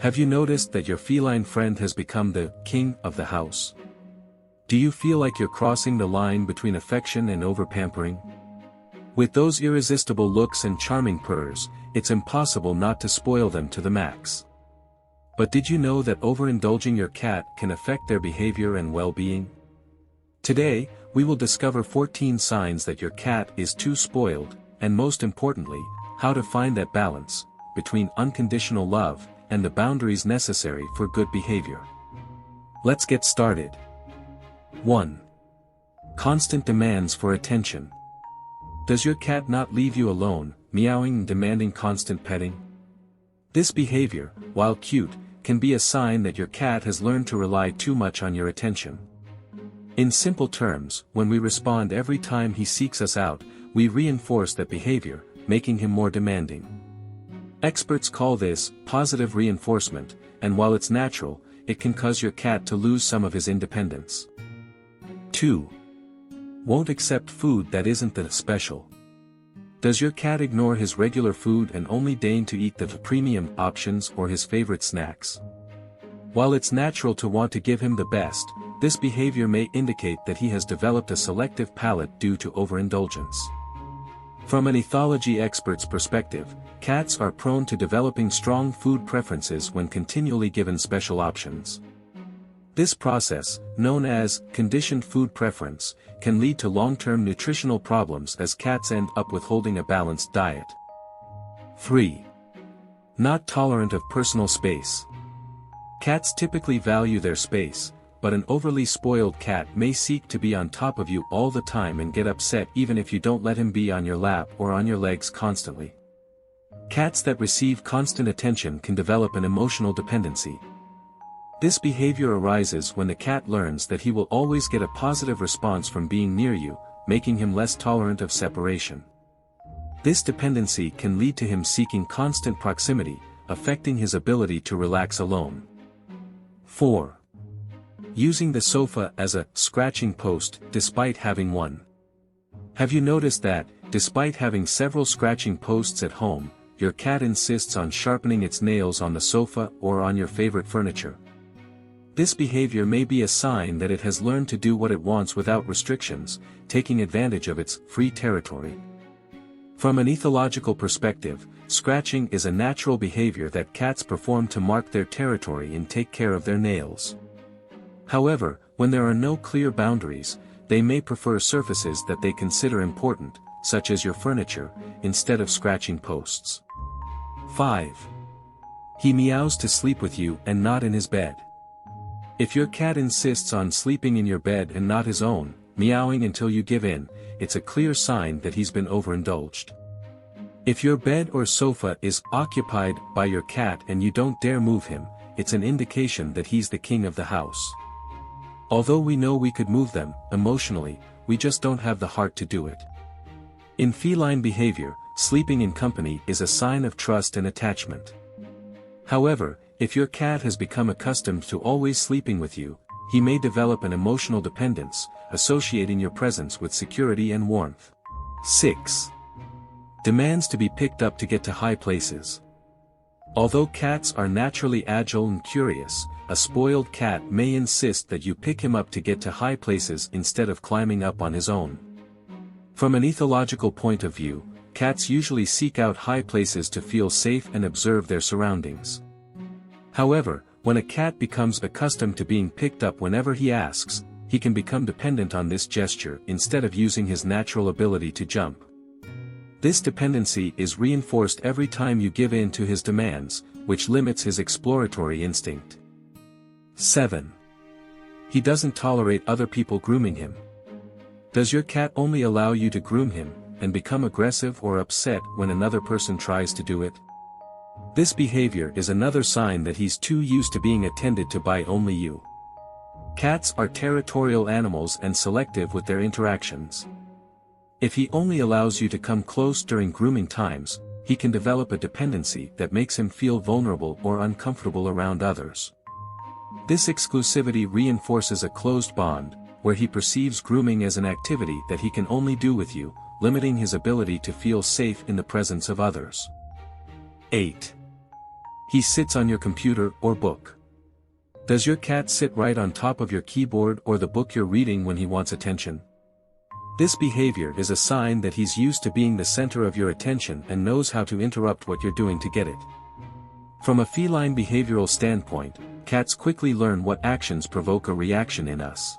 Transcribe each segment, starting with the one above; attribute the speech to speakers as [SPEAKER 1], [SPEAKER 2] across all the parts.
[SPEAKER 1] Have you noticed that your feline friend has become the king of the house? Do you feel like you're crossing the line between affection and over-pampering? With those irresistible looks and charming purrs, it's impossible not to spoil them to the max. But did you know that overindulging your cat can affect their behavior and well-being? Today, we will discover 14 signs that your cat is too spoiled, and most importantly, how to find that balance between unconditional love and the boundaries necessary for good behavior. Let's get started. 1. Constant demands for attention. Does your cat not leave you alone, meowing and demanding constant petting? This behavior, while cute, can be a sign that your cat has learned to rely too much on your attention. In simple terms, when we respond every time he seeks us out, we reinforce that behavior, making him more demanding. Experts call this positive reinforcement, and while it's natural, it can cause your cat to lose some of his independence. 2. Won't accept food that isn't that special. Does your cat ignore his regular food and only deign to eat the premium options or his favorite snacks? While it's natural to want to give him the best, this behavior may indicate that he has developed a selective palate due to overindulgence. From an ethology expert's perspective, cats are prone to developing strong food preferences when continually given special options. This process, known as conditioned food preference, can lead to long-term nutritional problems as cats end up withholding a balanced diet. 3. Not tolerant of personal space. Cats typically value their space, but an overly spoiled cat may seek to be on top of you all the time and get upset even if you don't let him be on your lap or on your legs constantly. Cats that receive constant attention can develop an emotional dependency. This behavior arises when the cat learns that he will always get a positive response from being near you, making him less tolerant of separation. This dependency can lead to him seeking constant proximity, affecting his ability to relax alone. 4. Using the sofa as a scratching post despite having one. Have you noticed that, despite having several scratching posts at home, your cat insists on sharpening its nails on the sofa or on your favorite furniture? This behavior may be a sign that it has learned to do what it wants without restrictions, taking advantage of its free territory. From an ethological perspective, scratching is a natural behavior that cats perform to mark their territory and take care of their nails. However, when there are no clear boundaries, they may prefer surfaces that they consider important, such as your furniture, instead of scratching posts. 5. He meows to sleep with you and not in his bed. If your cat insists on sleeping in your bed and not his own, meowing until you give in, it's a clear sign that he's been overindulged. If your bed or sofa is occupied by your cat and you don't dare move him, it's an indication that he's the king of the house. Although we know we could move them, emotionally, we just don't have the heart to do it. In feline behavior, sleeping in company is a sign of trust and attachment. However, if your cat has become accustomed to always sleeping with you, he may develop an emotional dependence, associating your presence with security and warmth. 6. Demands to be picked up to get to high places. Although cats are naturally agile and curious, a spoiled cat may insist that you pick him up to get to high places instead of climbing up on his own. From an ethological point of view, cats usually seek out high places to feel safe and observe their surroundings. However, when a cat becomes accustomed to being picked up whenever he asks, he can become dependent on this gesture instead of using his natural ability to jump. This dependency is reinforced every time you give in to his demands, which limits his exploratory instinct. 7. He doesn't tolerate other people grooming him. Does your cat only allow you to groom him, and become aggressive or upset when another person tries to do it? This behavior is another sign that he's too used to being attended to by only you. Cats are territorial animals and selective with their interactions. If he only allows you to come close during grooming times, he can develop a dependency that makes him feel vulnerable or uncomfortable around others. This exclusivity reinforces a closed bond, where he perceives grooming as an activity that he can only do with you, limiting his ability to feel safe in the presence of others. 8. He sits on your computer or book. Does your cat sit right on top of your keyboard or the book you're reading when he wants attention? This behavior is a sign that he's used to being the center of your attention and knows how to interrupt what you're doing to get it. From a feline behavioral standpoint, cats quickly learn what actions provoke a reaction in us.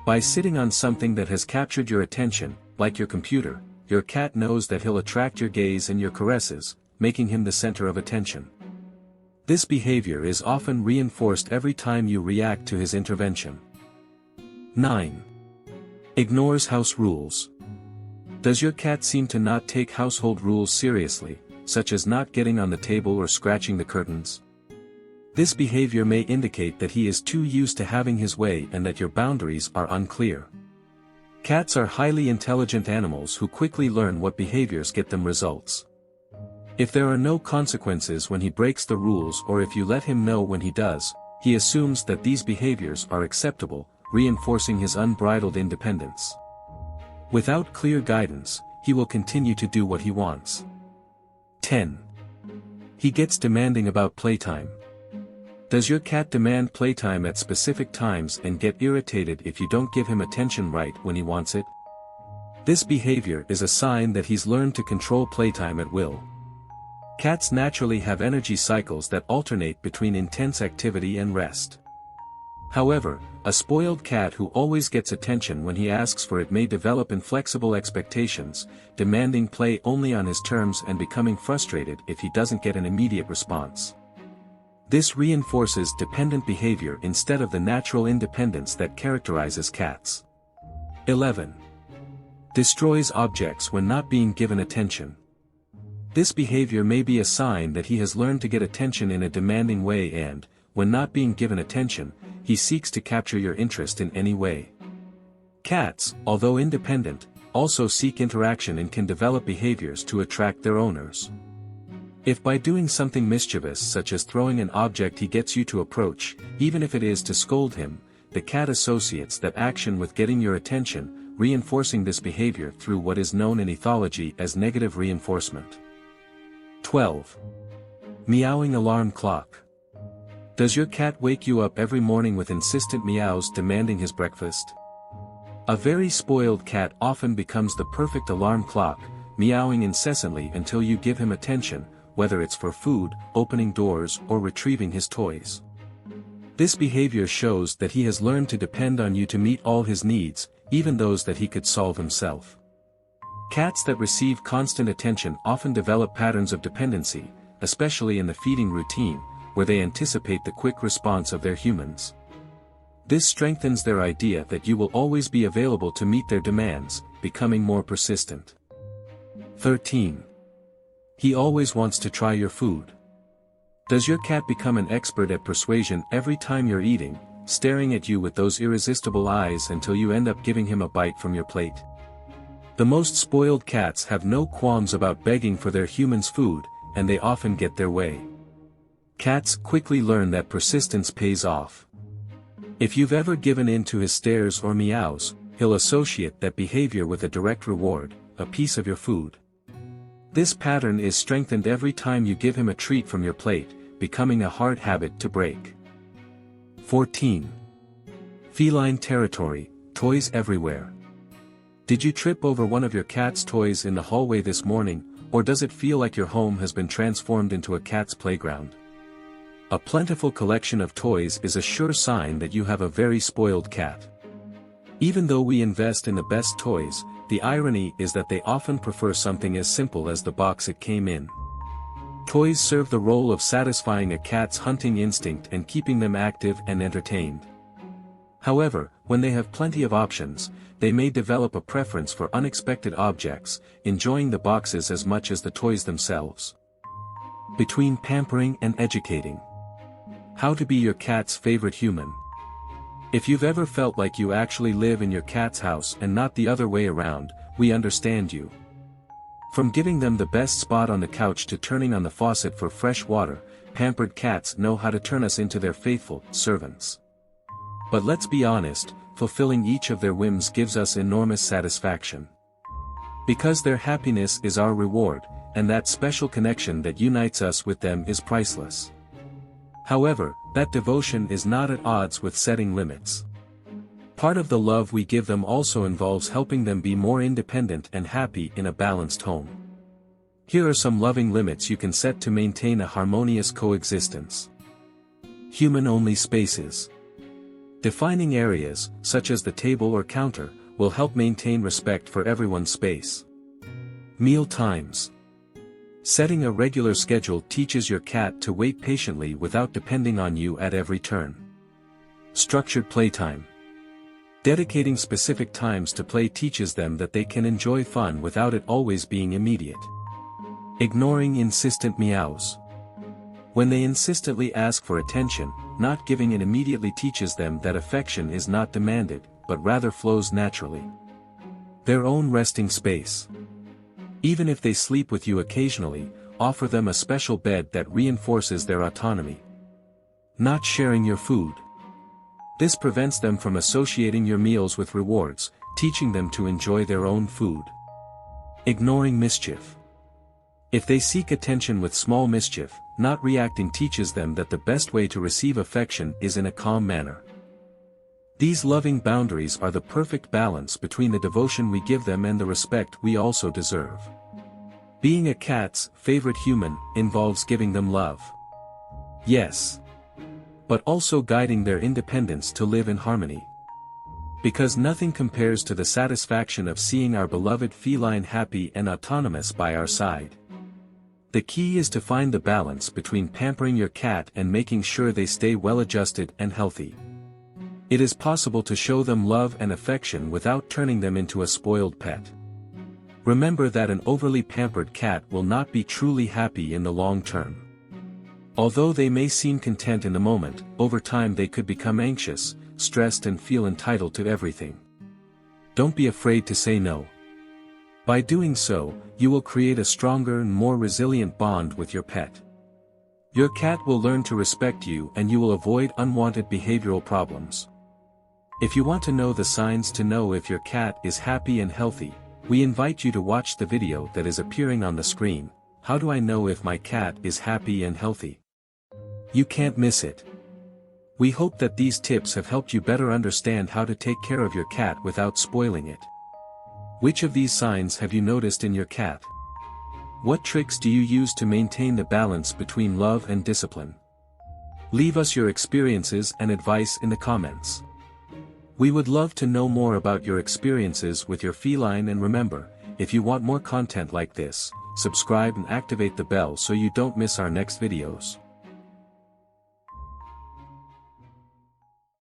[SPEAKER 1] By sitting on something that has captured your attention, like your computer, your cat knows that he'll attract your gaze and your caresses, making him the center of attention. This behavior is often reinforced every time you react to his intervention. 9. Ignores house rules. Does your cat seem to not take household rules seriously, such as not getting on the table or scratching the curtains? This behavior may indicate that he is too used to having his way and that your boundaries are unclear. Cats are highly intelligent animals who quickly learn what behaviors get them results. If there are no consequences when he breaks the rules or if you let him know when he does, he assumes that these behaviors are acceptable, reinforcing his unbridled independence. Without clear guidance, he will continue to do what he wants. 10. He gets demanding about playtime. Does your cat demand playtime at specific times and get irritated if you don't give him attention right when he wants it? This behavior is a sign that he's learned to control playtime at will. Cats naturally have energy cycles that alternate between intense activity and rest. However, a spoiled cat who always gets attention when he asks for it may develop inflexible expectations, demanding play only on his terms and becoming frustrated if he doesn't get an immediate response. This reinforces dependent behavior instead of the natural independence that characterizes cats. 11. Destroys objects when not being given attention. This behavior may be a sign that he has learned to get attention in a demanding way and, when not being given attention, he seeks to capture your interest in any way. Cats, although independent, also seek interaction and can develop behaviors to attract their owners. If by doing something mischievous such as throwing an object he gets you to approach, even if it is to scold him, the cat associates that action with getting your attention, reinforcing this behavior through what is known in ethology as negative reinforcement. 12. Meowing alarm clock. Does your cat wake you up every morning with insistent meows demanding his breakfast? A very spoiled cat often becomes the perfect alarm clock, meowing incessantly until you give him attention, whether it's for food, opening doors, or retrieving his toys. This behavior shows that he has learned to depend on you to meet all his needs, even those that he could solve himself. Cats that receive constant attention often develop patterns of dependency, especially in the feeding routine, where they anticipate the quick response of their humans. This strengthens their idea that you will always be available to meet their demands, becoming more persistent. 13. He always wants to try your food. Does your cat become an expert at persuasion every time you're eating, staring at you with those irresistible eyes until you end up giving him a bite from your plate? The most spoiled cats have no qualms about begging for their humans' food, and they often get their way. Cats quickly learn that persistence pays off. If you've ever given in to his stares or meows, he'll associate that behavior with a direct reward, a piece of your food. This pattern is strengthened every time you give him a treat from your plate, becoming a hard habit to break. 14. Feline territory, toys everywhere. Did you trip over one of your cat's toys in the hallway this morning, or does it feel like your home has been transformed into a cat's playground? A plentiful collection of toys is a sure sign that you have a very spoiled cat. Even though we invest in the best toys, the irony is that they often prefer something as simple as the box it came in. Toys serve the role of satisfying a cat's hunting instinct and keeping them active and entertained. However, when they have plenty of options, they may develop a preference for unexpected objects, enjoying the boxes as much as the toys themselves. Between pampering and educating. How to be your cat's favorite human. If you've ever felt like you actually live in your cat's house and not the other way around, we understand you. From giving them the best spot on the couch to turning on the faucet for fresh water, pampered cats know how to turn us into their faithful servants. But let's be honest, fulfilling each of their whims gives us enormous satisfaction. Because their happiness is our reward, and that special connection that unites us with them is priceless. However, that devotion is not at odds with setting limits. Part of the love we give them also involves helping them be more independent and happy in a balanced home. Here are some loving limits you can set to maintain a harmonious coexistence. Human-only spaces. Defining areas, such as the table or counter, will help maintain respect for everyone's space. Meal times. Setting a regular schedule teaches your cat to wait patiently without depending on you at every turn. Structured playtime. Dedicating specific times to play teaches them that they can enjoy fun without it always being immediate. Ignoring insistent meows. When they insistently ask for attention, not giving it immediately teaches them that affection is not demanded, but rather flows naturally. Their own resting space. Even if they sleep with you occasionally, offer them a special bed that reinforces their autonomy. Not sharing your food. This prevents them from associating your meals with rewards, teaching them to enjoy their own food. Ignoring mischief. If they seek attention with small mischief, not reacting teaches them that the best way to receive affection is in a calm manner. These loving boundaries are the perfect balance between the devotion we give them and the respect we also deserve. Being a cat's favorite human involves giving them love. Yes. But also guiding their independence to live in harmony. Because nothing compares to the satisfaction of seeing our beloved feline happy and autonomous by our side. The key is to find the balance between pampering your cat and making sure they stay well-adjusted and healthy. It is possible to show them love and affection without turning them into a spoiled pet. Remember that an overly pampered cat will not be truly happy in the long term. Although they may seem content in the moment, over time they could become anxious, stressed and feel entitled to everything. Don't be afraid to say no. By doing so, you will create a stronger and more resilient bond with your pet. Your cat will learn to respect you and you will avoid unwanted behavioral problems. If you want to know the signs to know if your cat is happy and healthy, we invite you to watch the video that is appearing on the screen. How do I know if my cat is happy and healthy? You can't miss it. We hope that these tips have helped you better understand how to take care of your cat without spoiling it. Which of these signs have you noticed in your cat? What tricks do you use to maintain the balance between love and discipline? Leave us your experiences and advice in the comments. We would love to know more about your experiences with your feline, and remember, if you want more content like this, subscribe and activate the bell so you don't miss our next videos.